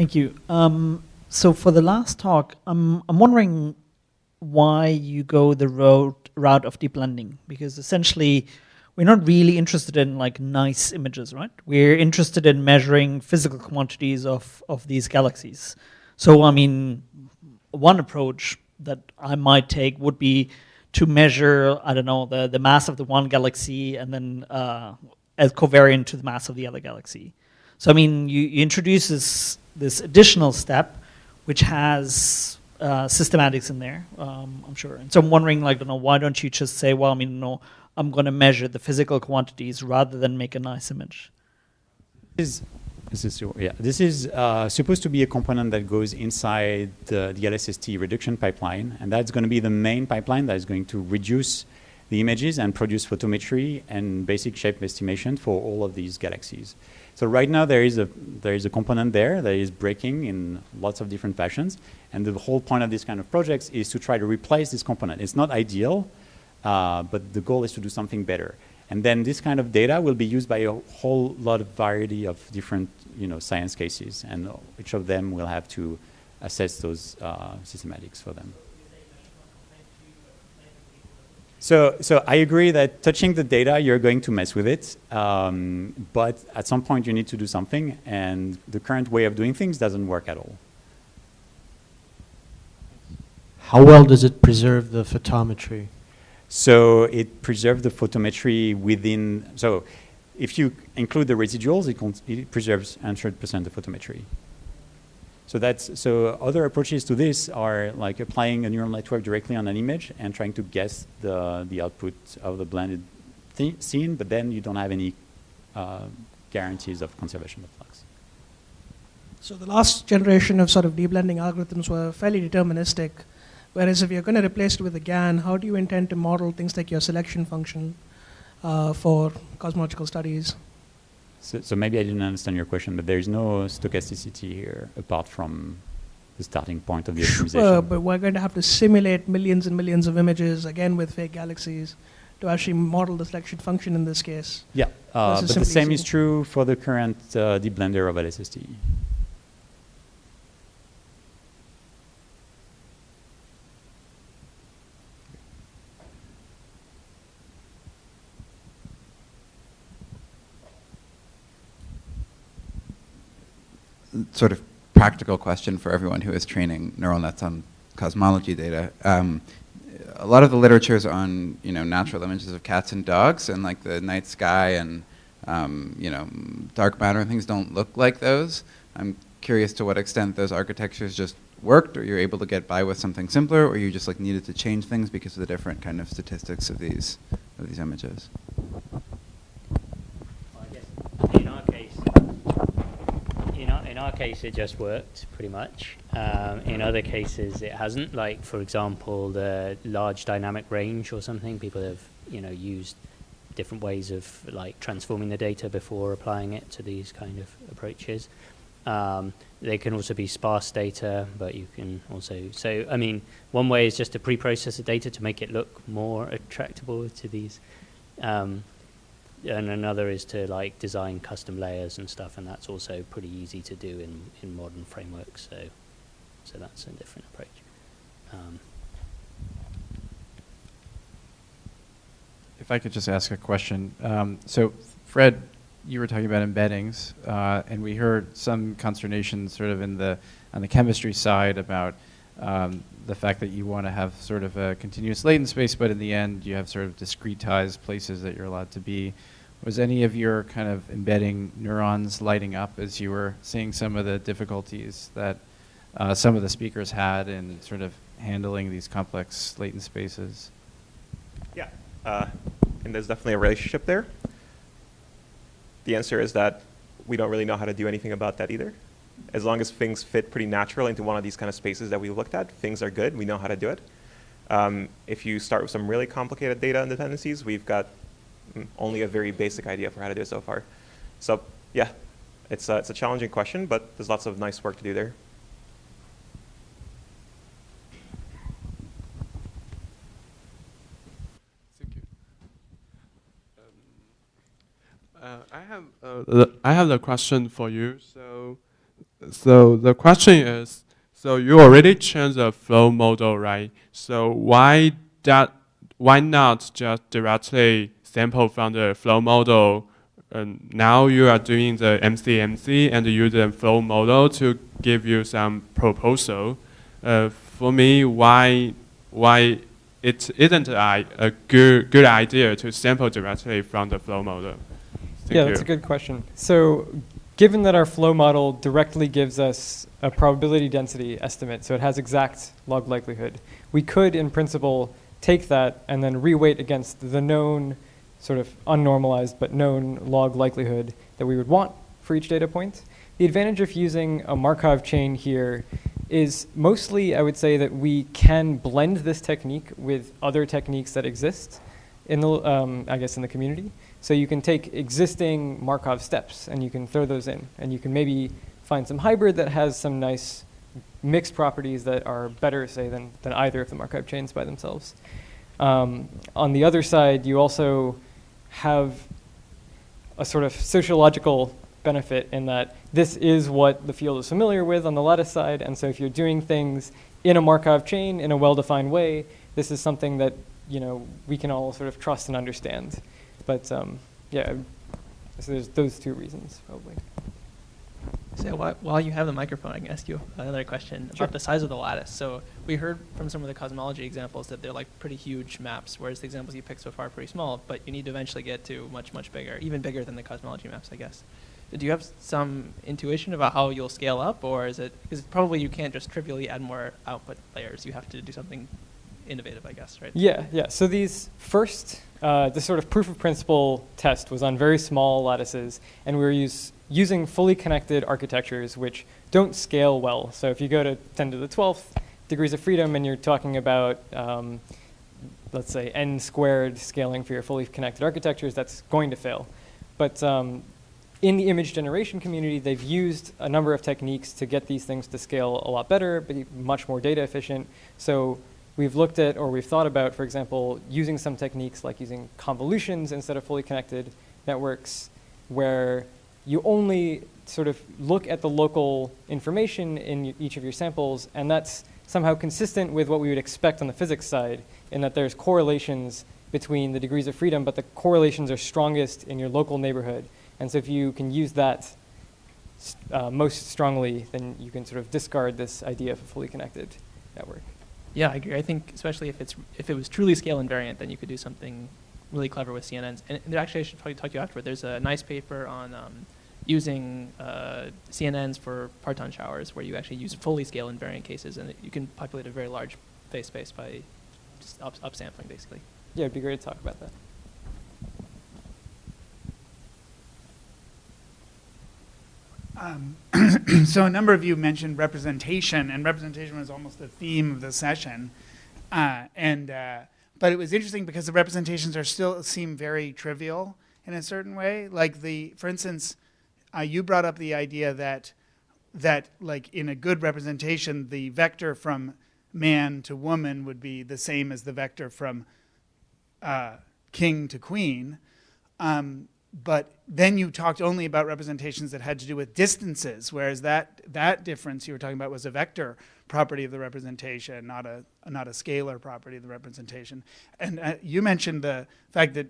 Thank you. So for the last talk, I'm wondering why you go the route of deep blending, because essentially we're not really interested in like nice images, right? We're interested in measuring physical quantities of these galaxies. So I mean, one approach that I might take would be to measure, I don't know, the mass of the one galaxy and then as covariant to the mass of the other galaxy. So I mean, you introduce this additional step, which has systematics in there, I'm sure. And so I'm wondering, like, why don't you just say, well, I mean, no, I'm going to measure the physical quantities rather than make a nice image? This is supposed to be a component that goes inside the LSST reduction pipeline, and that's going to be the main pipeline that is going to reduce the images and produce photometry and basic shape estimation for all of these galaxies. So right now there is a component there that is breaking in lots of different fashions, and the whole point of this kind of projects is to try to replace this component. It's not ideal, but the goal is to do something better. And then this kind of data will be used by a whole lot of variety of different, science cases, and each of them will have to assess those systematics for them. So I agree that touching the data, you're going to mess with it, but at some point you need to do something, and the current way of doing things doesn't work at all. How well does it preserve the photometry? So it preserves the photometry within, so if you include the residuals, it preserves 100% the photometry. So other approaches to this are like applying a neural network directly on an image and trying to guess the output of the blended scene, but then you don't have any guarantees of conservation of flux. So the last generation of sort of deep blending algorithms were fairly deterministic. Whereas if you're going to replace it with a GAN, how do you intend to model things like your selection function for cosmological studies? So maybe I didn't understand your question, but there is no stochasticity here apart from the starting point of the optimization. Sure, but we're going to have to simulate millions and millions of images, again with fake galaxies, to actually model the selection function in this case. Yeah, but the same is true for the current deep blender of LSST. Sort of practical question for everyone who is training neural nets on cosmology data. A lot of the literature is on natural images of cats and dogs, and like the night sky and dark matter and things don't look like those. I'm curious to what extent those architectures just worked, or you're able to get by with something simpler, or you just like needed to change things because of the different kind of statistics of these images. In our case, it just worked pretty much. In other cases, it hasn't. Like, for example, the large dynamic range or something. People have, used different ways of like transforming the data before applying it to these kind of approaches. They can also be sparse data, but you can also. So, I mean, one way is just to pre-process the data to make it look more attractable to these. And another is to like design custom layers and stuff, and that's also pretty easy to do in modern frameworks. So that's a different approach. If I could just ask a question. So Fred, you were talking about embeddings, and we heard some consternation sort of on the chemistry side about the fact that you want to have sort of a continuous latent space, but in the end you have sort of discretized places that you're allowed to be. Was any of your kind of embedding neurons lighting up as you were seeing some of the difficulties that some of the speakers had in sort of handling these complex latent spaces? Yeah, and there's definitely a relationship there. The answer is that we don't really know how to do anything about that either. As long as things fit pretty naturally into one of these kind of spaces that we looked at, things are good. We know how to do it. If you start with some really complicated data and dependencies, we've got only a very basic idea for how to do it so far. So yeah, it's a challenging question, but there's lots of nice work to do there. Thank you. I have the question for you. So So the question is, so you already changed the flow model, right? So why not just directly sample from the flow model? And now you are doing the MCMC and use the flow model to give you some proposal. For me, why it isn't a good idea to sample directly from the flow model? Thank you. That's a good question. So given that our flow model directly gives us a probability density estimate, so it has exact log likelihood, we could, in principle, take that and then reweight against the known sort of unnormalized but known log likelihood that we would want for each data point. The advantage of using a Markov chain here is mostly, I would say, that we can blend this technique with other techniques that exist in the, I guess, in the community. So you can take existing Markov steps and you can throw those in, and you can maybe find some hybrid that has some nice mixed properties that are better, say, than either of the Markov chains by themselves. On the other side, you also have a sort of sociological benefit in that this is what the field is familiar with on the lattice side, and so if you're doing things in a Markov chain in a well-defined way, this is something that we can all sort of trust and understand. But yeah, so there's those two reasons probably. So while you have the microphone, I can ask you another question about the size of the lattice. So we heard from some of the cosmology examples that they're like pretty huge maps, whereas the examples you picked so far are pretty small, but you need to eventually get to much, much bigger, even bigger than the cosmology maps, I guess. Do you have some intuition about how you'll scale up, or is it, because probably you can't just trivially add more output layers, you have to do something innovative, I guess, right? Yeah. So these first, the sort of proof of principle test was on very small lattices, and we were using fully connected architectures which don't scale well. So if you go to 10 to the 12th degrees of freedom and you're talking about, let's say, n squared scaling for your fully connected architectures, that's going to fail. But in the image generation community, they've used a number of techniques to get these things to scale a lot better, be much more data efficient. So we've looked at, or we've thought about, for example, using some techniques like using convolutions instead of fully connected networks, where you only sort of look at the local information in each of your samples, and that's somehow consistent with what we would expect on the physics side, in that there's correlations between the degrees of freedom, but the correlations are strongest in your local neighborhood. And so if you can use that most strongly, then you can sort of discard this idea of a fully connected network. Yeah, I agree. I think especially if it was truly scale invariant, then you could do something really clever with CNNs. And there, actually, I should probably talk to you afterward. There's a nice paper on using CNNs for parton showers, where you actually use fully scale invariant cases, and you can populate a very large phase space by just upsampling, basically. Yeah, it'd be great to talk about that. So a number of you mentioned representation, and representation was almost the theme of the session. But it was interesting because the representations still seem very trivial in a certain way. Like for instance, you brought up the idea that like in a good representation, the vector from man to woman would be the same as the vector from king to queen. But then you talked only about representations that had to do with distances, whereas that difference you were talking about was a vector property of the representation, not a scalar property of the representation. And you mentioned the fact that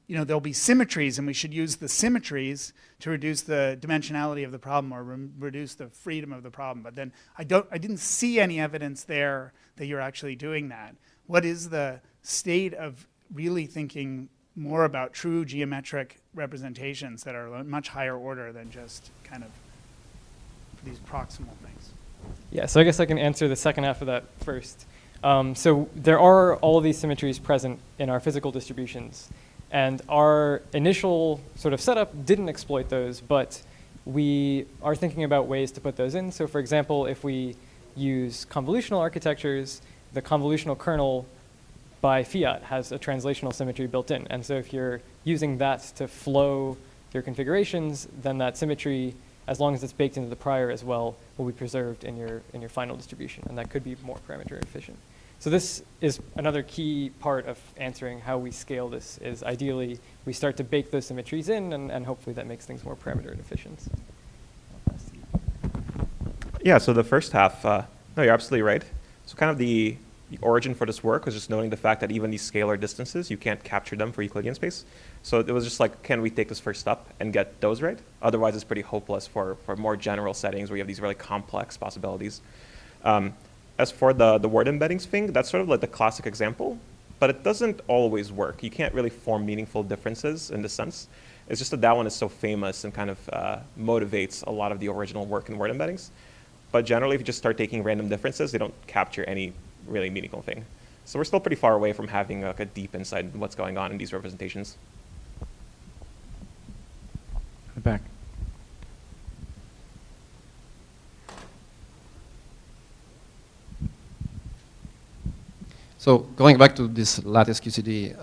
there'll be symmetries, and we should use the symmetries to reduce the dimensionality of the problem or reduce the freedom of the problem. But then I didn't see any evidence there that you're actually doing that. What is the state of really thinking more about true geometric representations that are much higher order than just kind of these proximal things? Yeah, so I guess I can answer the second half of that first. So there are all of these symmetries present in our physical distributions, and our initial sort of setup didn't exploit those, but we are thinking about ways to put those in. So for example, if we use convolutional architectures, the convolutional kernel by fiat has a translational symmetry built in. And so if you're using that to flow your configurations, then that symmetry, as long as it's baked into the prior as well, will be preserved in your final distribution. And that could be more parameter efficient. So this is another key part of answering how we scale this, is ideally we start to bake those symmetries in, and hopefully that makes things more parameter efficient. I'll pass to you. Yeah, so the first half, no, you're absolutely right. So kind of the origin for this work was just noting the fact that even these scalar distances, you can't capture them for Euclidean space. So it was just like, can we take this first step and get those right? Otherwise, it's pretty hopeless for more general settings where you have these really complex possibilities. As for the word embeddings thing, that's sort of like the classic example, but it doesn't always work. You can't really form meaningful differences in this sense. It's just that one is so famous and kind of motivates a lot of the original work in word embeddings. But generally, if you just start taking random differences, they don't capture any really meaningful thing. So we're still pretty far away from having like a deep insight into what's going on in these representations. Back. So going back to this lattice QCD,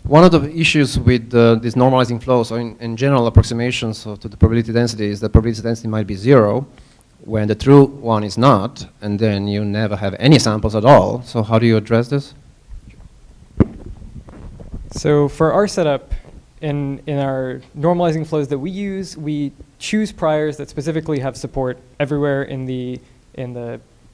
one of the issues with these normalizing flows, or in general approximations to the probability density, is that probability density might be 0 when the true one is not, and then you never have any samples at all. So how do you address this? So for our setup, in our normalizing flows that we use, we choose priors that specifically have support everywhere in the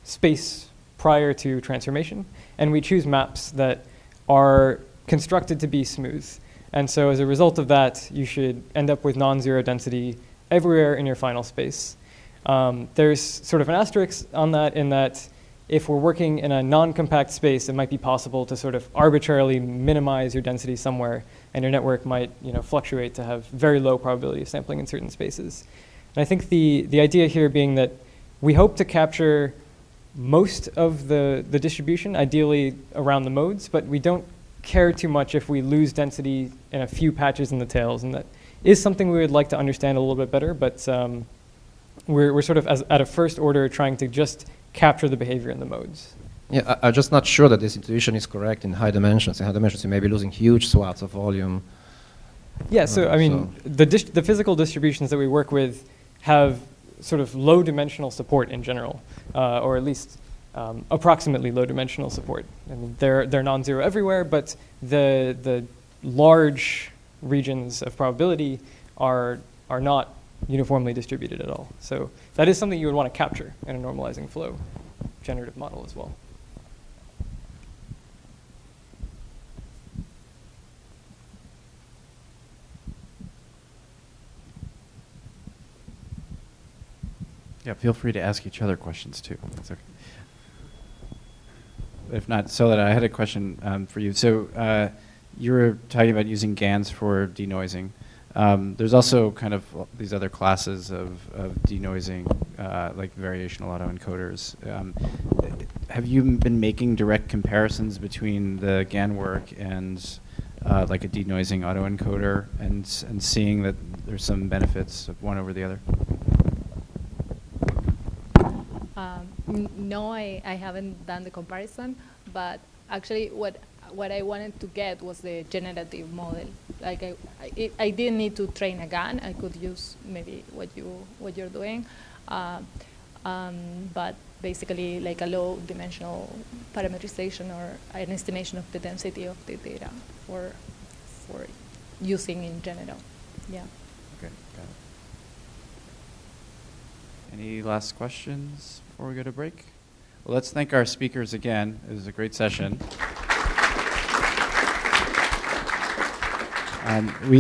space prior to transformation, and we choose maps that are constructed to be smooth. And so as a result of that, you should end up with non-zero density everywhere in your final space. There's sort of an asterisk on that in that if we're working in a non-compact space, it might be possible to sort of arbitrarily minimize your density somewhere, and your network might fluctuate to have very low probability of sampling in certain spaces. And I think the idea here being that we hope to capture most of the distribution, ideally around the modes, but we don't care too much if we lose density in a few patches in the tails, and that is something we would like to understand a little bit better, but we're sort of at a first order trying to just capture the behavior in the modes. Yeah, I'm just not sure that this intuition is correct in high dimensions. In high dimensions, you may be losing huge swaths of volume. Yeah, so I mean, the physical distributions that we work with have sort of low dimensional support in general, or at least approximately low dimensional support. I mean, they're non-zero everywhere, but the large regions of probability are not uniformly distributed at all. So that is something you would want to capture in a normalizing flow generative model as well. Yeah, feel free to ask each other questions too. That's okay. If not, Solid, I had a question for you. So you were talking about using GANs for denoising. There's also kind of these other classes of denoising, like variational autoencoders. Have you been making direct comparisons between the GAN work and like a denoising autoencoder and seeing that there's some benefits of one over the other? No, I haven't done the comparison, but actually what I wanted to get was the generative model. Like I didn't need to train a GAN. I could use maybe what you're doing, but basically like a low dimensional parameterization or an estimation of the density of the data for using in general. Yeah. Okay, got it. Any last questions before we go to break? Well, let's thank our speakers again. It was a great session. We